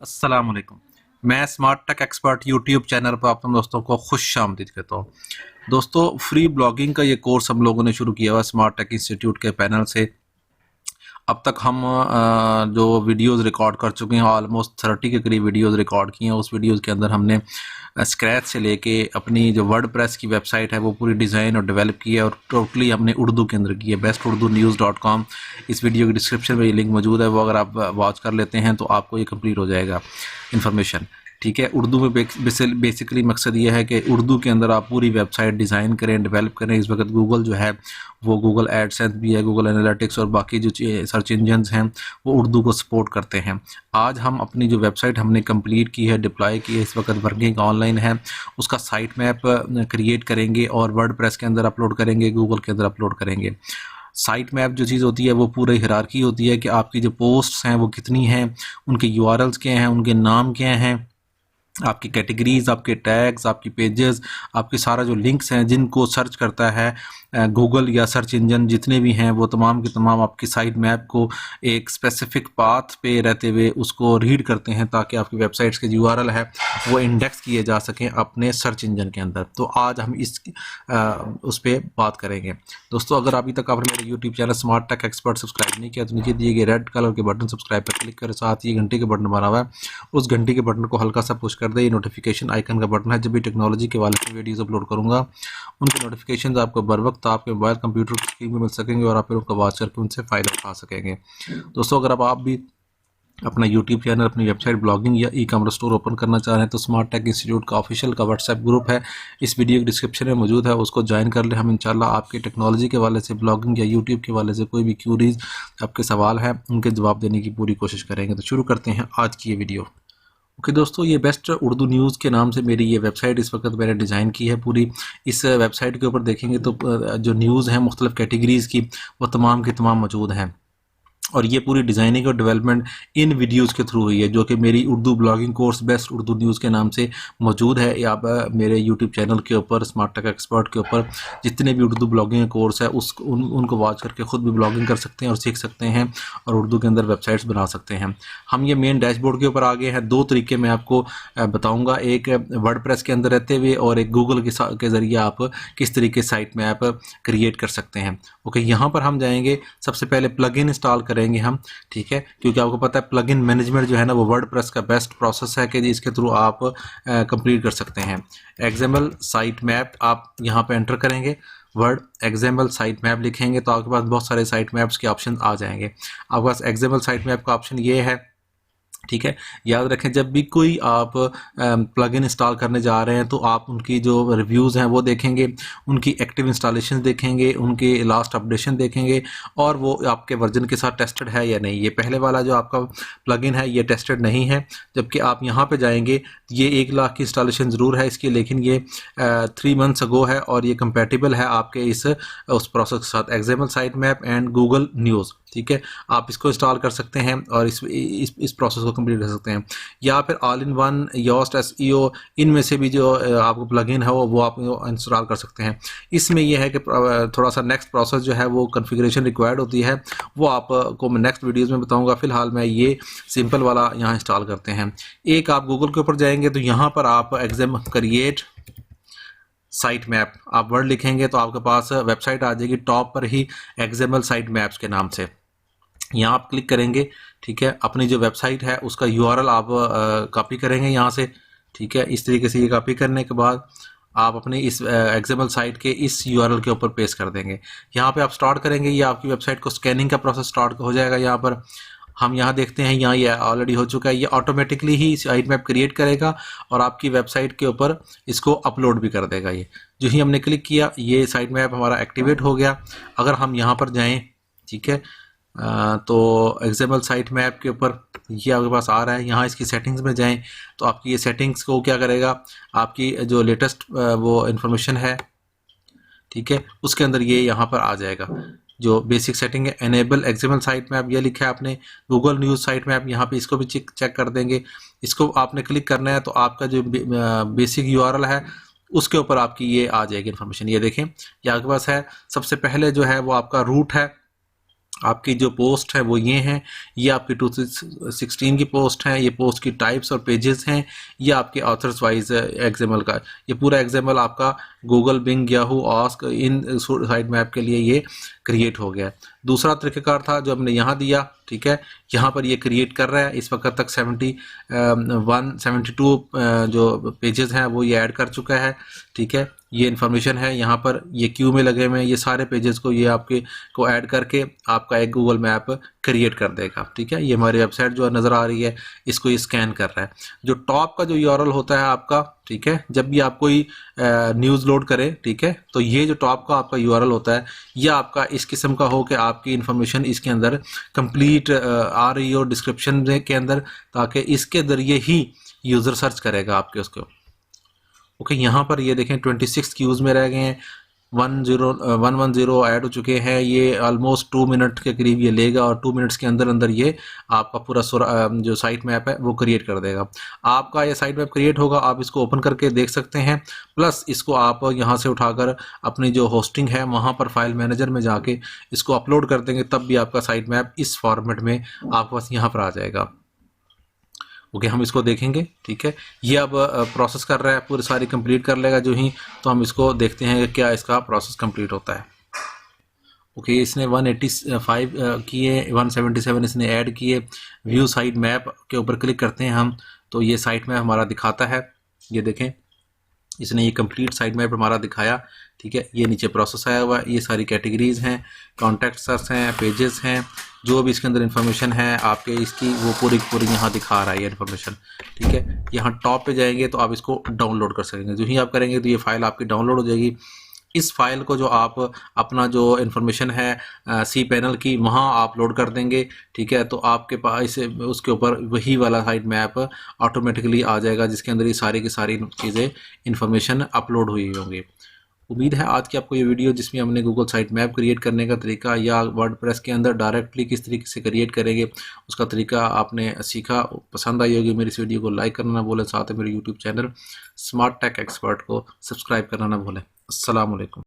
अस्सलाम वालेकुम। मैं smart tech expert YouTube channel पर आप दोस्तों को खुश आमदीद कहता हूँ। दोस्तों, फ्री ब्लॉगिंग का ये कोर्स हम लोगों ने शुरू किया हुआ स्मार्ट टेक इंस्टीट्यूट के पैनल से। अब तक हम जो वीडियोस रिकॉर्ड कर चुके हैं, ऑलमोस्ट 30 के करीब वीडियोस रिकॉर्ड किए हैं। उस वीडियोस के अंदर हमने स्क्रैच से लेके अपनी जो वर्डप्रेस की वेबसाइट है वो पूरी डिज़ाइन और डेवलप की है, और टोटली हमने उर्दू के अंदर की है। besturdunews.com, इस वीडियो के डिस्क्रिप्शन में ये लिंक मौजूद है, वो अगर आप वॉच कर लेते हैं तो आपको ये कंप्लीट हो जाएगा इन्फॉर्मेशन। ठीक है, उर्दू में बेसिकली मकसद ये है कि उर्दू के अंदर आप पूरी वेबसाइट डिज़ाइन करें, डेवलप करें। इस वक्त गूगल जो है वो गूगल एडसेंस भी है, गूगल एनालिटिक्स और बाकी जो सर्च इंजन्स हैं वो उर्दू को सपोर्ट करते हैं। आज हम अपनी जो वेबसाइट हमने कंप्लीट की है, डिप्लॉय की है, इस वक्त वर्किंग ऑनलाइन है, उसका साइट मैप क्रिएट करेंगे और वर्डप्रेस के अंदर अपलोड करेंगे, गूगल के अंदर अपलोड करेंगे। साइट मैप जो चीज़ होती है वो पूरी हिरार्की होती है कि आपकी जो पोस्ट्स हैं वो कितनी हैं, उनके यूआरएल्स क्या हैं, उनके नाम क्या हैं, आपकी कैटेगरीज, आपके टैग्स, आपकी पेजेस, आपके सारा जो लिंक्स हैं जिनको सर्च करता है गूगल या सर्च इंजन जितने भी हैं, वो तमाम के तमाम आपकी साइट मैप को एक स्पेसिफिक पाथ पे रहते हुए उसको रीड करते हैं, ताकि आपकी वेबसाइट्स के जो यूआरएल है वो इंडेक्स किए जा सकें अपने सर्च इंजन के अंदर। तो आज हम उस पर बात करेंगे। दोस्तों, अगर अभी तक आपने मेरे YouTube channel smart tech expert subscribe नहीं किया तो नीचे दिए गए रेड कलर के बटन सब्सक्राइब पर क्लिक करें, साथ ही घंटे के बटन बना हुआ है, उस घंटे के बटन को हल्का सा पुश कर दे। ये नोटिफिकेशन आइकन का बटन है, जब भी टेक्नोलॉजी के वाले से वीडियोस अपलोड करूंगा उनके नोटिफिकेशंस आपको बर वक्त आपके मोबाइल कंप्यूटर की स्क्रीन में मिल सकेंगे और आप फिर उनका वॉच करके उनसे फ़ायदा उठा सकेंगे। दोस्तों, अगर आप भी अपना यूट्यूब चैनल, अपनी वेबसाइट, ब्लॉगिंग या ई कॉमर्स स्टोर ओपन करना चाह रहे हैं तो स्मार्ट टेक इंस्टीट्यूट का ऑफिशियल का व्हाट्सएप ग्रुप है, इस वीडियो के डिस्क्रिप्शन में मौजूद है, उसको ज्वाइन कर ले। हम इंशाल्लाह आपके टेक्नोलॉजी के वाले से, ब्लॉगिंग या यूट्यूब के वाले से कोई भी क्यूरीज, आपके सवाल हैं, उनके जवाब देने की पूरी कोशिश करेंगे। तो शुरू करते हैं आज की ये वीडियो। ओके दोस्तों, ये बेस्ट उर्दू न्यूज़ के नाम से मेरी ये वेबसाइट इस वक्त मैंने डिज़ाइन की है पूरी। इस वेबसाइट के ऊपर देखेंगे तो जो न्यूज़ हैं मुख्तलिफ कैटेगरीज़ की वो तमाम की तमाम मौजूद हैं, और ये पूरी डिज़ाइनिंग और डेवलपमेंट इन वीडियोस के थ्रू हुई है, जो कि मेरी Urdu blogging course best Urdu news के नाम से मौजूद है। या आप मेरे यूट्यूब चैनल के ऊपर स्मार्ट टेक एक्सपर्ट के ऊपर जितने भी उर्दू ब्लॉगिंग कोर्स है उनको वॉच करके ख़ुद भी ब्लॉगिंग कर सकते हैं और सीख सकते हैं और उर्दू के अंदर वेबसाइट्स बना सकते हैं। हम ये मेन डैशबोर्ड के ऊपर आ गए हैं। दो तरीके मैं आपको बताऊँगा, एक वर्डप्रेस के अंदर रहते हुए और एक गूगल के ज़रिए आप किस तरीके साइट में ऐप क्रिएट कर सकते हैं। ओके, यहाँ पर हम जाएंगे, सबसे पहले प्लगइन इंस्टॉल करेंगे हम। ठीक है, क्योंकि आपको पता है प्लगइन मैनेजमेंट जो है ना वो वर्डप्रेस का बेस्ट प्रोसेस है कि इसके थ्रू आप कंप्लीट कर सकते हैं। एक्सएमएल साइट मैप आप यहाँ पे एंटर करेंगे, वर्ड एक्सएमएल साइट मैप लिखेंगे तो आपके पास बहुत सारे साइट मैप्स के ऑप्शन आ जाएंगे। आपके पास एक्सएमएल साइट मैप का ऑप्शन ये है। ठीक है, याद रखें जब भी कोई आप प्लगइन इंस्टॉल करने जा रहे हैं तो आप उनकी जो रिव्यूज़ हैं वो देखेंगे, उनकी एक्टिव इंस्टॉलेशन देखेंगे, उनके लास्ट अपडेशन देखेंगे, और वो आपके वर्जन के साथ टेस्टेड है या नहीं। ये पहले वाला जो आपका प्लगइन है ये टेस्टेड नहीं है, जबकि आप यहाँ पे जाएंगे, ये 1 लाख की इंस्टॉलेशन ज़रूर है इसकी, लेकिन ये 3 मंथ्स अगो है और ये कंपेटिबल है आपके उस प्रोसेस के साथ, XML site map and Google news. ठीक है, आप इसको इंस्टॉल कर सकते हैं और इस प्रोसेस को कंप्लीट कर सकते हैं, या फिर all in one, Yoast, SEO, इनमें से भी जो आपको प्लगइन है वो आप इंस्टॉल कर सकते हैं। इसमें यह है कि थोड़ा सा नेक्स्ट प्रोसेस जो है वो कॉन्फ़िगरेशन रिक्वायर्ड होती है, वो आपको मैं नेक्स्ट वीडियोज़ में बताऊंगा। फिलहाल मैं ये सिंपल वाला यहाँ इंस्टॉल करते हैं। एक आप गूगल के ऊपर जाएंगे तो यहाँ पर आप एग्जाम क्रिएट साइट मैप आप वर्ड लिखेंगे तो आपके पास वेबसाइट आ जाएगी टॉप पर ही, एक्सएमएल साइट मैप्स के नाम से। यहाँ आप क्लिक करेंगे। ठीक है, अपनी जो वेबसाइट है उसका यूआरएल आप कॉपी करेंगे यहाँ से। ठीक है, इस तरीके से ये कॉपी करने के बाद आप अपनी इस एक्सएमएल साइट के इस यूआरएल के ऊपर पेस्ट कर देंगे। यहाँ पे आप स्टार्ट करेंगे, ये आपकी वेबसाइट को स्कैनिंग का प्रोसेस स्टार्ट हो जाएगा। यहाँ पर हम यहाँ देखते हैं, यहाँ ये ऑलरेडी हो चुका है, ये ऑटोमेटिकली ही साइट मैप क्रिएट करेगा और आपकी वेबसाइट के ऊपर इसको अपलोड भी कर देगा। ये जो ही हमने क्लिक किया ये साइट मैप हमारा एक्टिवेट हो गया। अगर हम यहाँ पर जाएँ, ठीक है, तो एक्सएमएल साइट मैप के ऊपर ये आपके पास आ रहा है, यहाँ इसकी सेटिंग्स में जाएं तो आपकी ये सेटिंग्स को क्या करेगा, आपकी जो लेटेस्ट वो इन्फॉर्मेशन है, ठीक है, उसके अंदर ये यहाँ पर आ जाएगा। जो बेसिक सेटिंग है, एनेबल एक्सएमएल साइट मैप, ये लिखा है आपने, गूगल न्यूज़ साइट मैप, यहाँ पे इसको भी चेक कर देंगे। इसको आपने क्लिक करना है तो आपका जो बेसिक यूआरएल है उसके ऊपर आपकी ये आ जाएगी इन्फॉर्मेशन। ये देखें, ये आपके पास है। सबसे पहले जो है वो आपका रूट है, आपकी जो पोस्ट है वो ये हैं, ये आपकी 2016 की पोस्ट है, ये पोस्ट की टाइप्स और पेजेस हैं, ये आपके ऑथर्स वाइज एक्सएमएल का, ये पूरा एक्सएमएल आपका गूगल, बिंग, याहू, आस्क इन साइट मैप के लिए ये क्रिएट हो गया। दूसरा तरीक़ाकार था जो हमने यहाँ दिया, ठीक है, यहाँ पर ये क्रिएट कर रहा है, इस वक्त तक 72 जो पेजेस हैं वो ये ऐड कर चुका है, ठीक है। ये इन्फॉर्मेशन है, यहाँ पर ये क्यू में लगे हुए हैं, ये सारे पेजेस को ये आपके को ऐड करके आपका एक गूगल मैप क्रिएट कर देगा, ठीक है। ये हमारी वेबसाइट जो नज़र आ रही है, इसको ये स्कैन कर रहा है। जो टॉप का जो यूआरएल होता है आपका, ठीक है, जब भी आप कोई न्यूज़ लोड करें, ठीक है, तो ये जो टॉप का आपका यूआरएल होता है, ये आपका इस किस्म का हो कि आपकी इन्फॉर्मेशन इसके अंदर कंप्लीट आ रही हो डिस्क्रिप्शन के अंदर, ताकि इसके ज़रिए ही यूज़र सर्च करेगा आपके उसको। ओके, यहाँ पर ये देखें 26 क्यूज़ में रह गए हैं, 110 ऐड हो चुके हैं, ये ऑलमोस्ट 2 मिनट के करीब ये लेगा और 2 मिनट्स के अंदर अंदर ये आपका पूरा जो साइट मैप है वो क्रिएट कर देगा। आपका ये साइट मैप क्रिएट होगा, आप इसको ओपन करके देख सकते हैं, प्लस इसको आप यहाँ से उठाकर अपनी जो होस्टिंग है वहाँ पर फाइल मैनेजर में जाके इसको अपलोड कर देंगे, तब भी आपका साइट मैप इस फॉर्मेट में आपके पास यहाँ पर आ जाएगा। ओके, हम इसको देखेंगे, ठीक है। ये अब प्रोसेस कर रहा है, पूरी सारी कंप्लीट कर लेगा जो ही, तो हम इसको देखते हैं कि क्या इसका प्रोसेस कंप्लीट होता है। ओके, इसने 185 किए, 177 इसने ऐड किए। व्यू साइट मैप के ऊपर क्लिक करते हैं हम, तो ये साइट मैप हमारा दिखाता है। ये देखें, इसने ये कंप्लीट साइट मैप हमारा दिखाया, ठीक है। ये नीचे प्रोसेस आया हुआ है, ये सारी कैटेगरीज हैं, कॉन्टैक्ट्स हैं, पेजेस हैं, जो भी इसके अंदर इन्फॉर्मेशन है आपके इसकी वो पूरी पूरी यहाँ दिखा रहा है ये इन्फॉर्मेशन, ठीक है। यहाँ टॉप पे जाएंगे तो आप इसको डाउनलोड कर सकेंगे, जो ही आप करेंगे तो ये फाइल आपकी डाउनलोड हो जाएगी। इस फाइल को जो आप अपना जो इन्फॉर्मेशन है सी पैनल की वहाँ आप लोड कर देंगे, ठीक है, तो आपके पास उसके ऊपर वही वाला साइट मैप ऑटोमेटिकली आ जाएगा, जिसके अंदर ये सारी की सारी चीज़ें इन्फॉर्मेशन अपलोड हुई होंगी। उम्मीद है आज की आपको ये वीडियो, जिसमें हमने गूगल साइट मैप क्रिएट करने का तरीका या वर्डप्रेस के अंदर डायरेक्टली किस तरीके से क्रिएट करेंगे उसका तरीका आपने सीखा, पसंद आई होगी। मेरी इस वीडियो को लाइक करना ना भूलें, साथ ही मेरे YouTube channel smart tech expert को सब्सक्राइब करना ना भूलें। अस्सलाम वालेकुम।